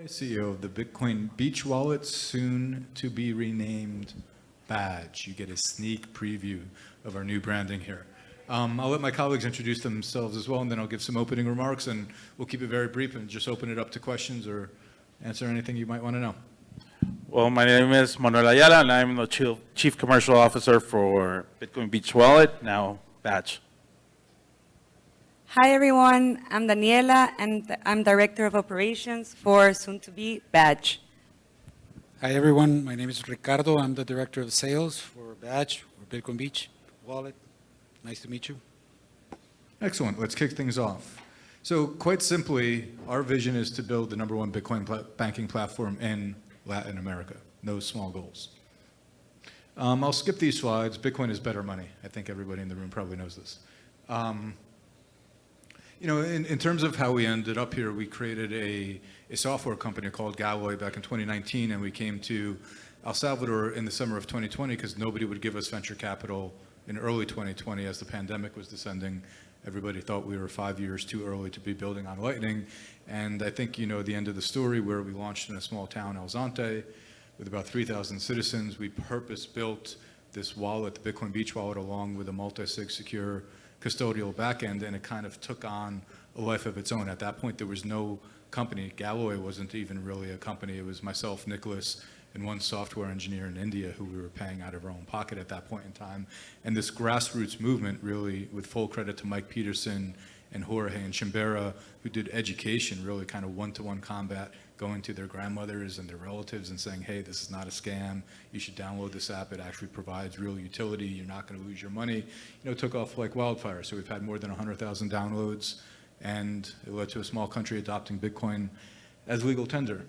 CEO of the Bitcoin Beach Wallet, soon to be renamed Badge. You get a sneak preview of our new branding here. I'll let my colleagues introduce themselves as well, and then I'll give some opening remarks, and we'll keep it very brief and just open it up to questions or answer anything you might want to know. Well, my name is Manuel Ayala, and I'm the Chief Commercial Officer for Bitcoin Beach Wallet, now Badge. Hi, everyone. I'm Daniela, and I'm Director of Operations for soon-to-be Badge. Hi, everyone. My name is Ricardo. I'm the Director of Sales for Badge, or Bitcoin Beach Wallet. Nice to meet you. Excellent. Let's kick things off. So quite simply, our vision is to build the #1 Bitcoin banking platform in Latin America. No small goals. I'll skip these slides. Bitcoin is better money. I think everybody in the room probably knows this. In terms of how we ended up here, we created a software company called Galoy back in 2019, and we came to El Salvador in the summer of 2020 because nobody would give us venture capital in early 2020 as the pandemic was descending. Everybody thought we were 5 years too early to be building on Lightning. And I think you know the end of the story, where we launched in a small town, El Zonte, with about 3,000 citizens. We purpose-built this wallet, the Bitcoin Beach Wallet, along with a multi-sig secure custodial backend, and it kind of took on a life of its own. At that point, there was no company. Galoy wasn't even really a company. It was myself, Nicholas, and one software engineer in India who we were paying out of our own pocket at that point in time. And this grassroots movement, really, with full credit to Mike Peterson and Jorge and Chimbera, who did education, really kind of one-to-one combat, going to their grandmothers and their relatives and saying, hey, this is not a scam. You should download this app. It actually provides real utility. You're not going to lose your money. Took off like wildfire. So we've had more than 100,000 downloads, and it led to a small country adopting Bitcoin as legal tender.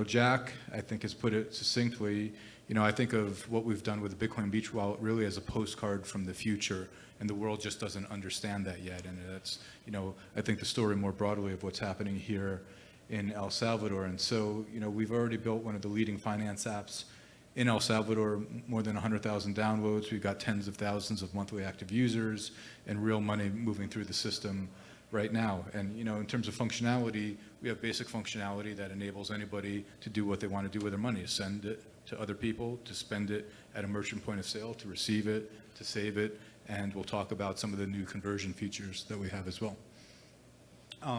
Jack, I think, has put it succinctly. I think of what we've done with the Bitcoin Beach Wallet really as a postcard from the future, and the world just doesn't understand that yet. And that's, I think the story more broadly of what's happening here in El Salvador. And so, we've already built one of the leading finance apps in El Salvador, more than 100,000 downloads. We've got tens of thousands of monthly active users and real money moving through the system right now. And in terms of functionality, we have basic functionality that enables anybody to do what they want to do with their money: send it to other people, to spend it at a merchant point of sale, to receive it, to save it, and we'll talk about some of the new conversion features that we have as well.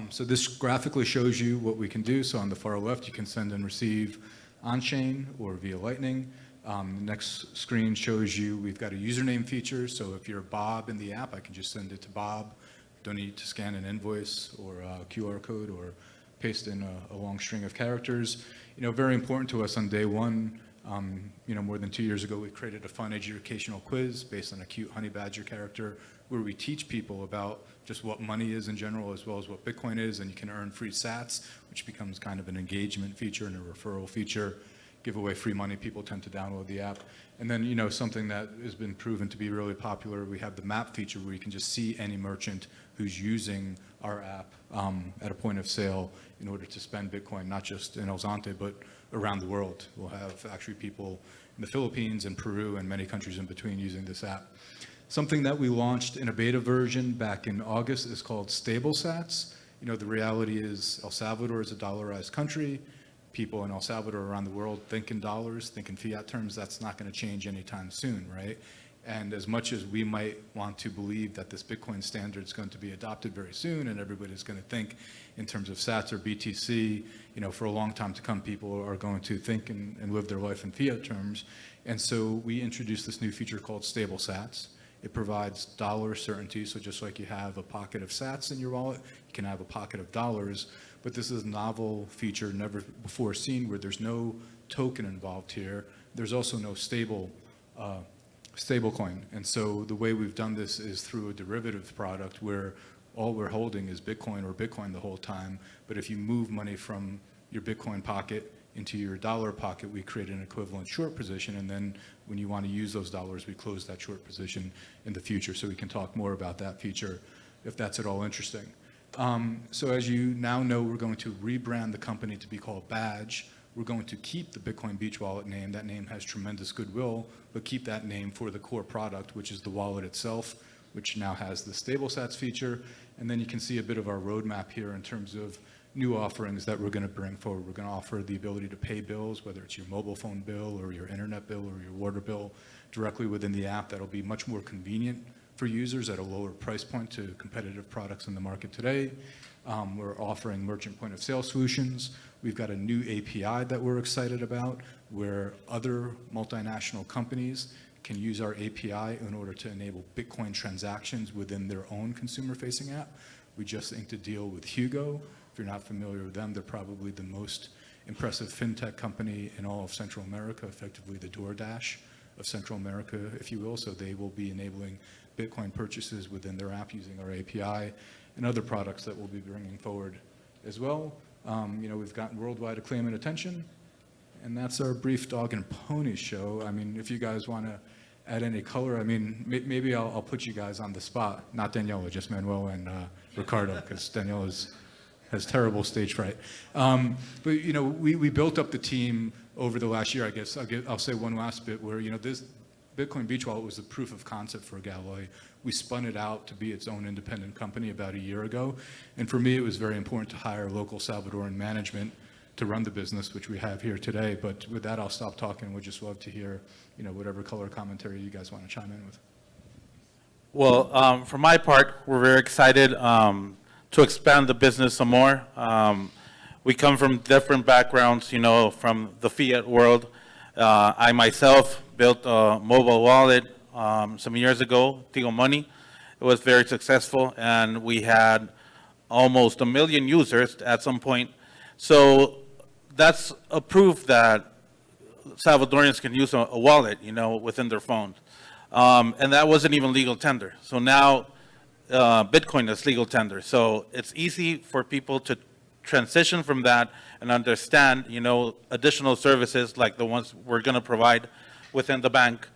So this graphically shows you what we can do. So on the far left, you can send and receive on-chain or via Lightning. The next screen shows you we've got a username feature. So if you're Bob in the app, I can just send it to Bob. Don't need to scan an invoice or a QR code or paste in a long string of characters. Very important to us on day one. More than 2 years ago, we created a fun educational quiz based on a cute honey badger character, where we teach people about just what money is in general, as well as what Bitcoin is, and you can earn free sats, which becomes kind of an engagement feature and a referral feature. Give away free money. People tend to download the app. And then, something that has been proven to be really popular, we have the map feature where you can just see any merchant who's using our app at a point of sale in order to spend Bitcoin, not just in El Zonte, but around the world. We'll have actually people in the Philippines and Peru and many countries in between using this app. Something that we launched in a beta version back in August is called Stable Sats. The reality is El Salvador is a dollarized country. People in El Salvador around the world think in dollars, think in fiat terms. That's not going to change anytime soon, right? And as much as we might want to believe that this Bitcoin standard is going to be adopted very soon and everybody's going to think in terms of sats or BTC, for a long time to come, people are going to think and live their life in fiat terms. And so we introduced this new feature called Stable Sats. It provides dollar certainty. So just like you have a pocket of sats in your wallet, you can have a pocket of dollars. But this is a novel feature never before seen, where there's no token involved here. There's also no stablecoin. And so the way we've done this is through a derivative product where all we're holding is Bitcoin or Bitcoin the whole time. But if you move money from your Bitcoin pocket into your dollar pocket, we create an equivalent short position. And then when you want to use those dollars, we close that short position in the future. So we can talk more about that feature if that's at all interesting. So as you now know, we're going to rebrand the company to be called Badge. We're going to keep the Bitcoin Beach Wallet name. That name has tremendous goodwill, but keep that name for the core product, which is the wallet itself. which now has the StableSats feature. And then you can see a bit of our roadmap here in terms of new offerings that we're going to bring forward. We're going to offer the ability to pay bills, whether it's your mobile phone bill or your internet bill or your water bill, directly within the app. That'll be much more convenient for users at a lower price point to competitive products in the market today. We're offering merchant point of sale solutions. We've got a new API that we're excited about where other multinational companies can use our API in order to enable Bitcoin transactions within their own consumer-facing app. We just inked a deal with Hugo. If you're not familiar with them, they're probably the most impressive fintech company in all of Central America, effectively the DoorDash of Central America, if you will. So they will be enabling Bitcoin purchases within their app using our API and other products that we'll be bringing forward as well. We've gotten worldwide acclaim and attention, and that's our brief dog and pony show. I mean, if you guys want to add any color, I mean, maybe I'll put you guys on the spot, not Daniela, just Manuel and Ricardo, because Daniela has terrible stage fright. But we built up the team over the last year. I guess I'll say one last bit where this Bitcoin Beach Wallet was the proof of concept for Galoy. We spun it out to be its own independent company about a year ago, and for me it was very important to hire local Salvadoran management to run the business, which we have here today. But with that, I'll stop talking. We'd just love to hear whatever color commentary you guys want to chime in with. Well, for my part, we're very excited to expand the business some more. We come from different backgrounds, from the fiat world. I myself built a mobile wallet some years ago, Tigo Money. It was very successful, and we had almost 1 million users at some point. So that's a proof that Salvadorians can use a wallet, within their phones. And that wasn't even legal tender. So now Bitcoin is legal tender. So it's easy for people to transition from that and understand, additional services like the ones we're going to provide within the bank.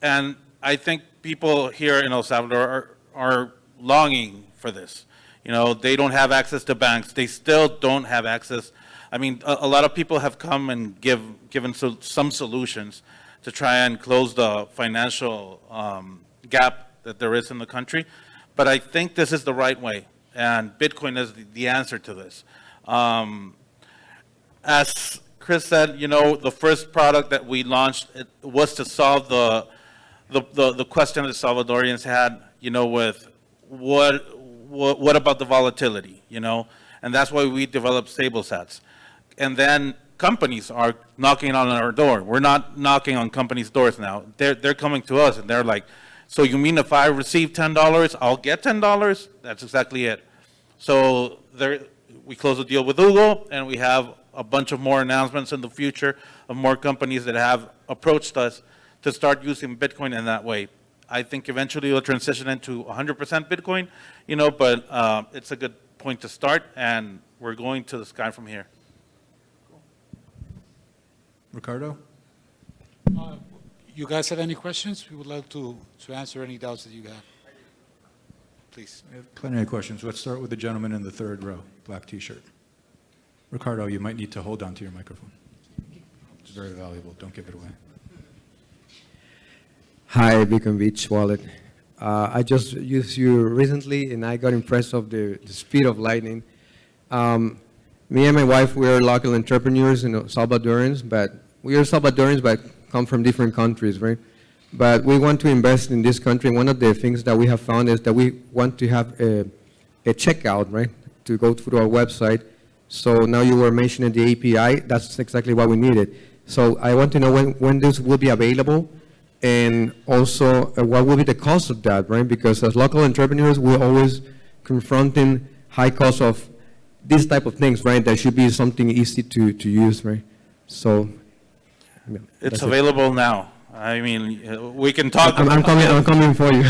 And I think people here in El Salvador are longing for this. They don't have access to banks. They still don't have access. I mean, a lot of people have come and given some solutions to try and close the financial gap that there is in the country. But I think this is the right way, and Bitcoin is the answer to this. As Chris said, the first product that we launched was to solve the question that Salvadorians had, with what about the volatility, and that's why we developed StableSats. And then companies are knocking on our door. We're not knocking on companies' doors now. They're coming to us, and they're like, so you mean if I receive $10, I'll get $10? That's exactly it. So we closed a deal with Hugo, and we have a bunch of more announcements in the future of more companies that have approached us to start using Bitcoin in that way. I think eventually it'll transition into 100% Bitcoin, but it's a good point to start, and we're going to the sky from here. Ricardo? You guys have any questions? We would like to answer any doubts that you have. Please. We have plenty of questions. Let's start with the gentleman in the third row, black T-shirt. Ricardo, you might need to hold on to your microphone. It's very valuable. Don't give it away. Hi, Bitcoin Beach Wallet. I just used you recently, and I got impressed of the speed of lightning. Me and my wife, we are local entrepreneurs, Salvadorans, but we are Salvadorans, but come from different countries, right? But we want to invest in this country. One of the things that we have found is that we want to have a checkout, right, to go through our website. So now you were mentioning the API. That's exactly what we needed. So I want to know when this will be available, and also what will be the cost of that, right? Because as local entrepreneurs, we're always confronting high costs of these type of things, right? That should be something easy to use, right? So It's available now. I mean, we can talk. I'm coming for you.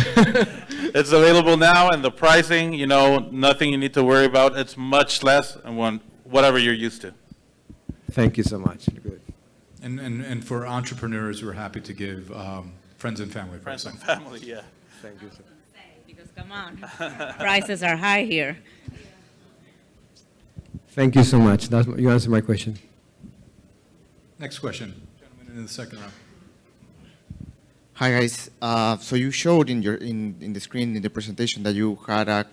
It's available now, and the pricing, nothing you need to worry about. It's much less than whatever you're used to. Thank you so much. Good. And for entrepreneurs, we're happy to give friends and family Friends pricing. and family, yeah. Thank you, sir. Because come on, prices are high here. Thank you so much. You answered my question. Next question, gentleman in the second row. Hi guys. So you showed in your in the screen in the presentation that you had a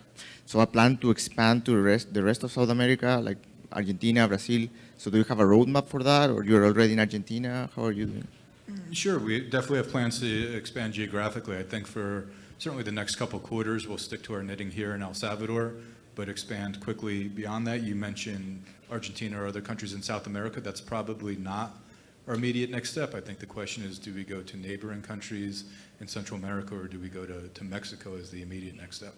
plan to expand to the rest of South America, like Argentina, Brazil. So do you have a roadmap for that, or you're already in Argentina? How are you doing? Sure, we definitely have plans to expand geographically. I think for certainly the next couple quarters, we'll stick to our knitting here in El Salvador, but expand quickly beyond that. You mentioned Argentina or other countries in South America. That's probably not our immediate next step. I think the question is, do we go to neighboring countries in Central America, or do we go to Mexico as the immediate next step?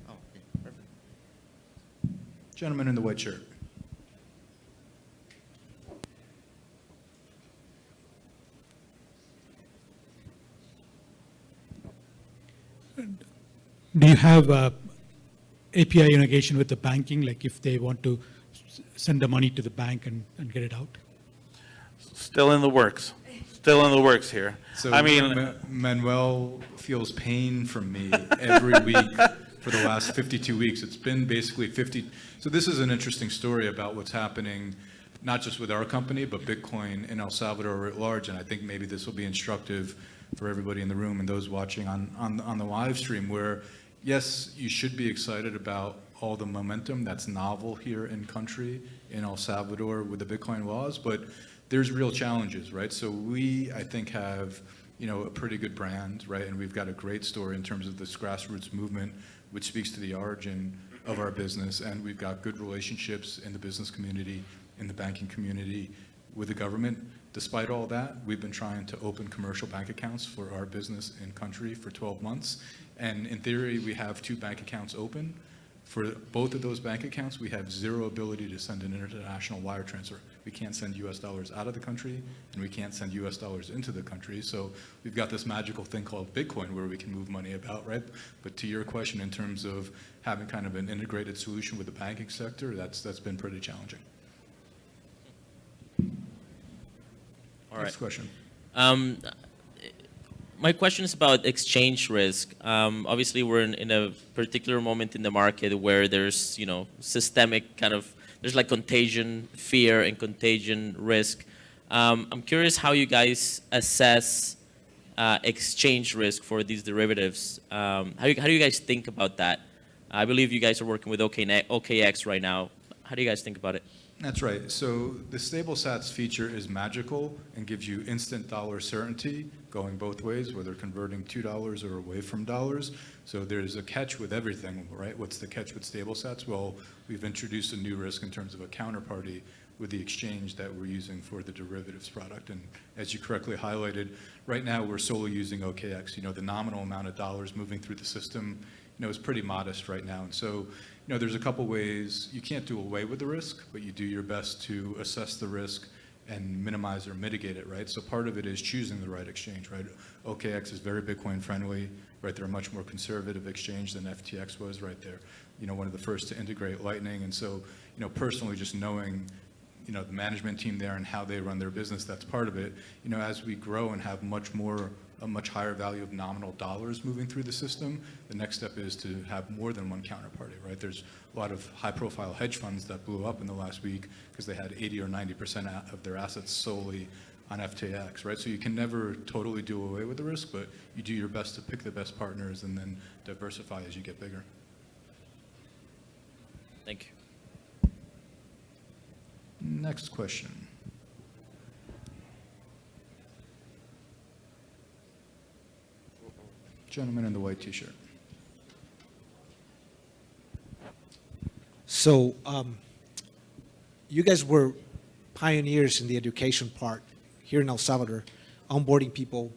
Oh, okay, perfect. Gentleman in the white shirt. Do you have API integration with the banking, like if they want to send the money to the bank and get it out? Still in the works. Still in the works here. So I mean, Manuel feels pain from me every week for the last 52 weeks. It's been basically 50. So this is an interesting story about what's happening, not just with our company, but Bitcoin in El Salvador at large. And I think maybe this will be instructive for everybody in the room and those watching on the live stream, where yes, you should be excited about all the momentum that's novel here in country in El Salvador with the Bitcoin laws, but there's real challenges, right? So we, I think, have, a pretty good brand, right? And we've got a great story in terms of this grassroots movement, which speaks to the origin of our business. And we've got good relationships in the business community, in the banking community, with the government. Despite all that, we've been trying to open commercial bank accounts for our business in country for 12 months. And in theory, we have 2 bank accounts open. For both of those bank accounts, we have zero ability to send an international wire transfer. We can't send US dollars out of the country, and we can't send US dollars into the country. So we've got this magical thing called Bitcoin where we can move money about, right? But to your question, in terms of having kind of an integrated solution with the banking sector, that's been pretty challenging. All right. Next question. My question is about exchange risk. Obviously, we're in a particular moment in the market where there's, systemic there's like contagion fear and contagion risk. I'm curious how you guys assess exchange risk for these derivatives. How do you guys think about that? I believe you guys are working with OKX right now. How do you guys think about it? That's right. So the stable sats feature is magical and gives you instant dollar certainty going both ways, whether converting $2 or away from dollars. So there's a catch with everything, right? What's the catch with stable sats? Well, we've introduced a new risk in terms of a counterparty with the exchange that we're using for the derivatives product. And as you correctly highlighted, right now we're solely using OKX. The nominal amount of dollars moving through the system, is pretty modest right now. And so, there's a couple ways. You can't do away with the risk, but you do your best to assess the risk and minimize or mitigate it, right? So part of it is choosing the right exchange, right? OKX is very Bitcoin friendly, right? They're a much more conservative exchange than FTX was, right? They're, one of the first to integrate Lightning. And so, personally just knowing, the management team there and how they run their business, that's part of it. As we grow and have a much higher value of nominal dollars moving through the system, the next step is to have more than one counterparty, right? There's a lot of high-profile hedge funds that blew up in the last week because they had 80 or 90% of their assets solely on FTX, right? So you can never totally do away with the risk, but you do your best to pick the best partners and then diversify as you get bigger. Thank you. Next question. Gentleman in the white t-shirt. So you guys were pioneers in the education part here in El Salvador, onboarding people,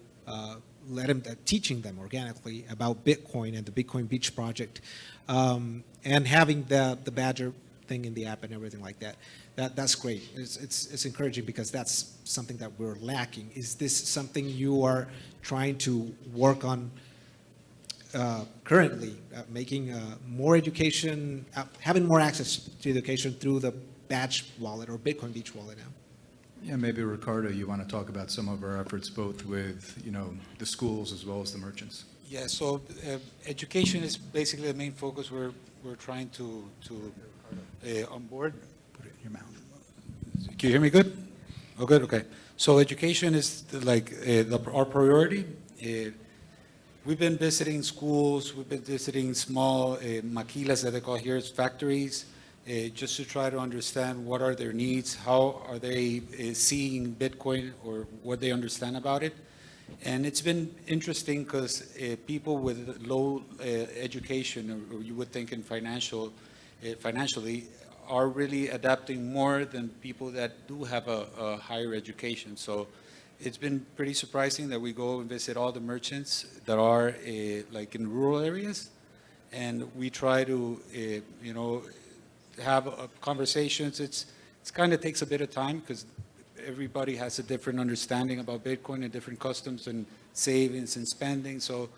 teaching them organically about Bitcoin and the Bitcoin Beach project, and having the Badger thing in the app and everything like that. That's great. It's encouraging because that's something that we're lacking. Is this something you are trying to work on currently, making more education, having more access to education through the Badge wallet or Bitcoin Beach wallet now? Yeah, maybe Ricardo, you want to talk about some of our efforts both with, the schools as well as the merchants. Yeah, so education is basically the main focus we're trying to onboard. Put it in your mouth. Can you hear me good? Oh, good, okay. So education is our priority. We've been visiting schools, we've been visiting small maquilas that they call here, it's factories, just to try to understand what are their needs, how are they seeing Bitcoin, or what they understand about it. And it's been interesting because people with low education, or you would think in financially, are really adapting more than people that do have a higher education. So it's been pretty surprising that we go and visit all the merchants that are like in rural areas, and we try to have conversations. It's kind of takes a bit of time because everybody has a different understanding about Bitcoin and different customs and savings and spending. So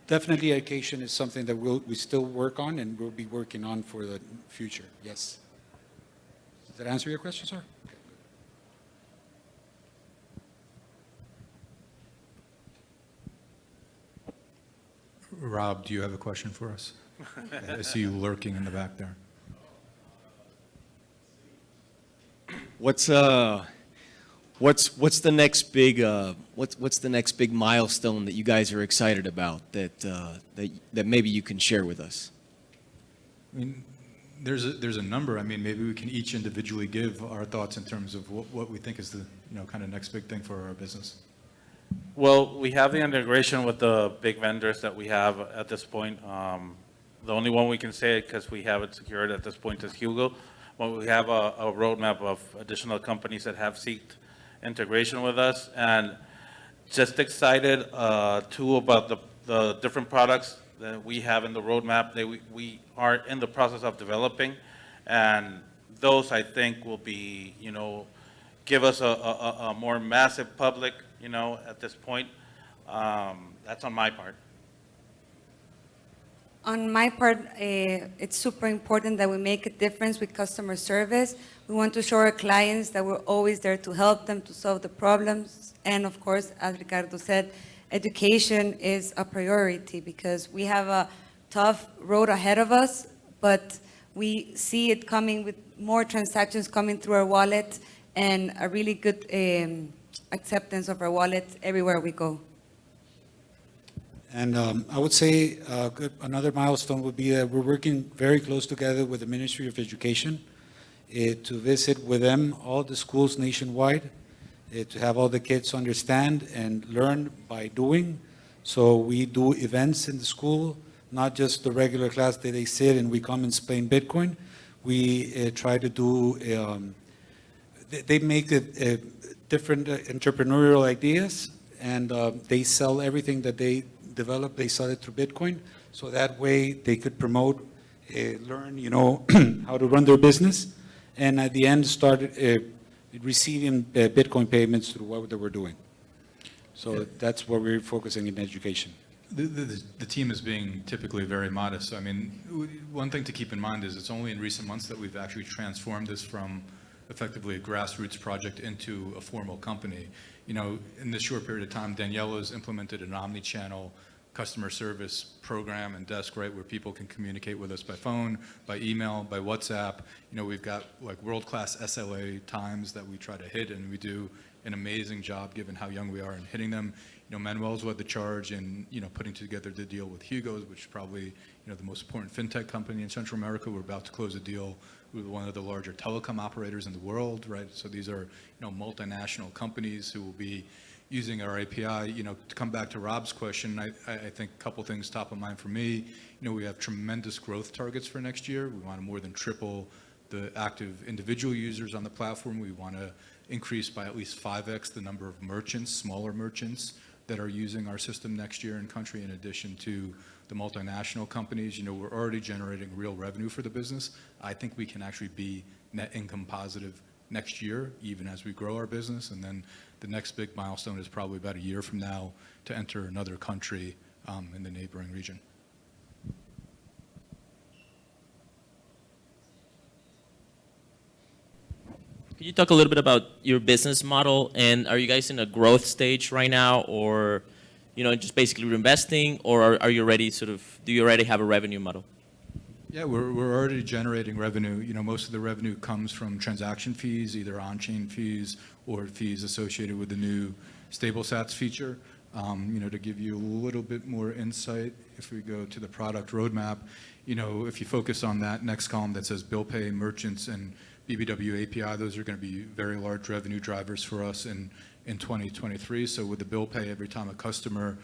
definitely education is something that we still work on and we'll be working on for the future. Yes. Does that answer your question, sir? Rob, do you have a question for us? I see you lurking in the back there. What's the next big what's the next big milestone that you guys are excited about that maybe you can share with us? I mean, there's a number. I mean, maybe we can each individually give our thoughts in terms of what we think is the kind of next big thing for our business. Well, we have the integration with the big vendors that we have at this point. The only one we can say it because we have it secured at this point is Hugo. But we have a roadmap of additional companies that have seeked integration with us, and just excited too about the different products that we have in the roadmap that we are in the process of developing, and those I think will be give us a more massive public at this point. That's on my part. On my part, it's super important that we make a difference with customer service. We want to show our clients that we're always there to help them to solve the problems. And of course, as Ricardo said, education is a priority because we have a tough road ahead of us, but we see it coming with more transactions coming through our wallet and a really good acceptance of our wallet everywhere we go. And I would say another milestone would be that we're working very close together with the Ministry of Education to visit with them all the schools nationwide, to have all the kids understand and learn by doing. So we do events in the school, not just the regular class that they sit and we come and explain Bitcoin. We try to do, they make it different entrepreneurial ideas, and they sell everything that they develop, they sell it through Bitcoin, so that way they could promote, learn, how to run their business, and at the end start receiving Bitcoin payments through what they were doing. So that's where we're focusing in education. The team is being typically very modest. I mean, one thing to keep in mind is it's only in recent months that we've actually transformed this from effectively a grassroots project into a formal company. In this short period of time, Daniela's implemented an omni-channel customer service program and desk, right, where people can communicate with us by phone, by email, by WhatsApp. We've got like world-class SLA times that we try to hit, and we do an amazing job given how young we are in hitting them. Manuel's led the charge in, putting together the deal with Hugo's, which is probably, the most important fintech company in Central America. We're about to close a deal with one of the larger telecom operators in the world, right? So these are, multinational companies who will be using our API. To come back to Rob's question, I think a couple things top of mind for me. We have tremendous growth targets for next year. We want to more than triple the active individual users on the platform. We want to increase by at least 5x the number of merchants, smaller merchants, that are using our system next year in country, in addition to the multinational companies. We're already generating real revenue for the business. I think we can actually be net income positive next year, even as we grow our business. And then the next big milestone is probably about a year from now to enter another country in the neighboring region. Could you talk a little bit about your business model, and are you guys in a growth stage right now, or just basically reinvesting, or are you ready do you already have a revenue model? Yeah, we're already generating revenue. Most of the revenue comes from transaction fees, either on-chain fees or fees associated with the new StableSats feature. To give you a little bit more insight, if we go to the product roadmap, if you focus on that next column that says bill pay, merchants, and BBW API, those are going to be very large revenue drivers for us in 2023. So with the bill pay, every time a customer,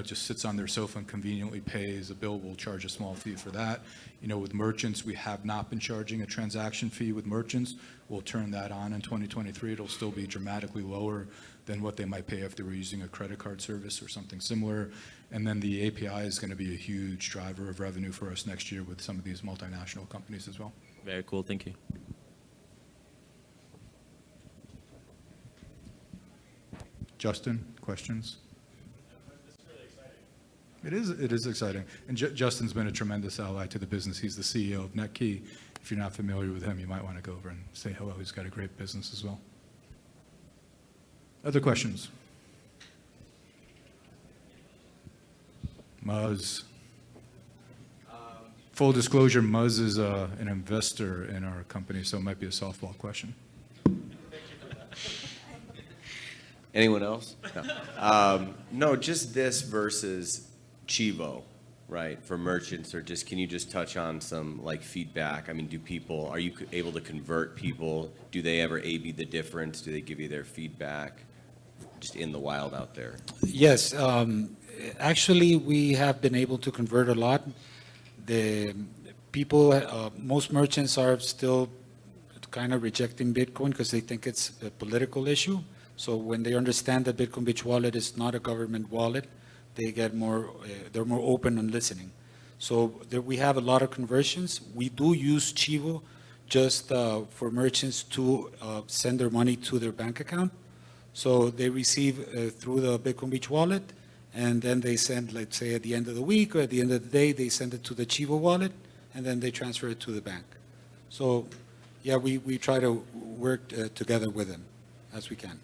just sits on their sofa and conveniently pays a bill, we'll charge a small fee for that. With merchants, we have not been charging a transaction fee with merchants. We'll turn that on in 2023. It'll still be dramatically lower than what they might pay if they were using a credit card service or something similar. And then the API is going to be a huge driver of revenue for us next year with some of these multinational companies as well. Very cool. Thank you. Justin, questions? It is exciting. And Justin's been a tremendous ally to the business. He's the CEO of NetKey. If you're not familiar with him, you might want to go over and say hello. He's got a great business as well. Other questions? Muzz. Full disclosure, Muzz is an investor in our company, so it might be a softball question. Anyone else? No. No, just this versus Chivo, right, for merchants, or just, can you just touch on some feedback? I mean, are you able to convert people? Do they ever A/B the difference? Do they give you their feedback just in the wild out there? Yes, actually, we have been able to convert a lot. The people, most merchants are still kind of rejecting Bitcoin because they think it's a political issue. So when they understand that Bitcoin Beach Wallet is not a government wallet, they get more, they're more open on listening. So there, we have a lot of conversions. We do use Chivo just for merchants to send their money to their bank account. So they receive through the Bitcoin Beach Wallet, and then they send, let's say, at the end of the week or at the end of the day, they send it to the Chivo wallet, and then they transfer it to the bank. So, yeah, we try to work together with them as we can.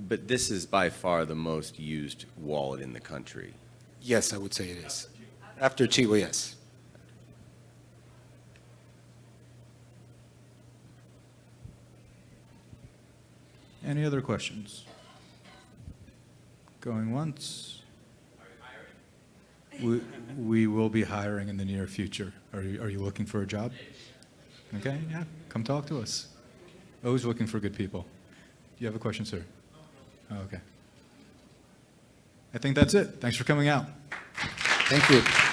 But this is by far the most used wallet in the country. Yes, I would say it is. After Chivo, yes. Any other questions? Going once? We will be hiring in the near future. Are you looking for a job? Okay, yeah, come talk to us. Always looking for good people. Do you have a question, sir? Oh, okay. I think that's it. Thanks for coming out. Thank you.